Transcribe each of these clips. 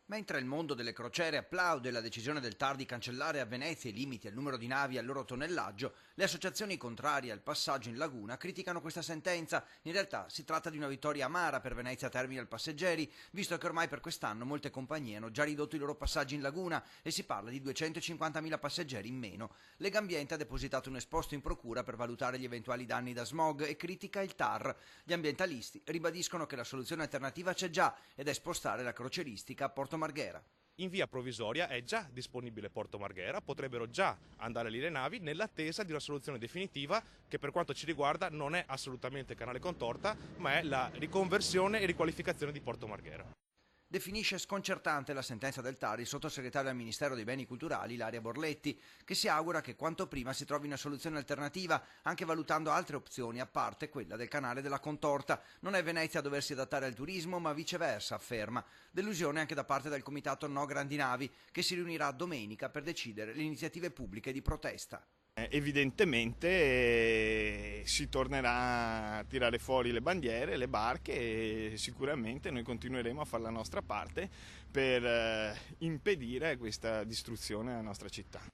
Mentre il mondo delle crociere applaude la decisione del TAR di cancellare a Venezia i limiti al numero di navi e al loro tonnellaggio, le associazioni contrarie al passaggio in laguna criticano questa sentenza. In realtà si tratta di una vittoria amara per Venezia Terminal Passeggeri, visto che ormai per quest'anno molte compagnie hanno già ridotto i loro passaggi in laguna e si parla di 250.000 passeggeri in meno. Legambiente ha depositato un esposto in procura per valutare gli eventuali danni da smog e critica il TAR. Gli ambientalisti ribadiscono che la soluzione alternativa c'è già ed è spostare la crocieristica a Porto Marghera. In via provvisoria è già disponibile Porto Marghera, potrebbero già andare lì le navi nell'attesa di una soluzione definitiva che per quanto ci riguarda non è assolutamente Canale Contorta, ma è la riconversione e riqualificazione di Porto Marghera. Definisce sconcertante la sentenza del TAR il sottosegretario al Ministero dei Beni Culturali Ilaria Borletti, che si augura che quanto prima si trovi una soluzione alternativa, anche valutando altre opzioni a parte quella del canale della Contorta. Non è Venezia a doversi adattare al turismo, ma viceversa, afferma. Delusione anche da parte del comitato No Grandi Navi, che si riunirà domenica per decidere le iniziative pubbliche di protesta. Evidentemente si tornerà a tirare fuori le bandiere, le barche e sicuramente noi continueremo a fare la nostra parte per impedire questa distruzione alla nostra città.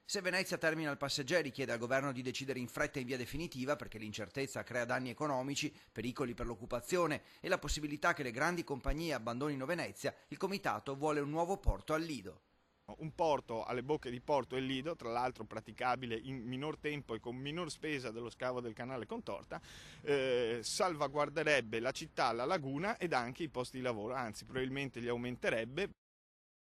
Se Venezia Terminal Passeggeri chiede al governo di decidere in fretta e in via definitiva perché l'incertezza crea danni economici, pericoli per l'occupazione e la possibilità che le grandi compagnie abbandonino Venezia, il comitato vuole un nuovo porto al Lido. Un porto alle bocche di Porto e Lido, tra l'altro praticabile in minor tempo e con minor spesa dello scavo del canale Contorta, salvaguarderebbe la città, la laguna ed anche i posti di lavoro, anzi probabilmente li aumenterebbe.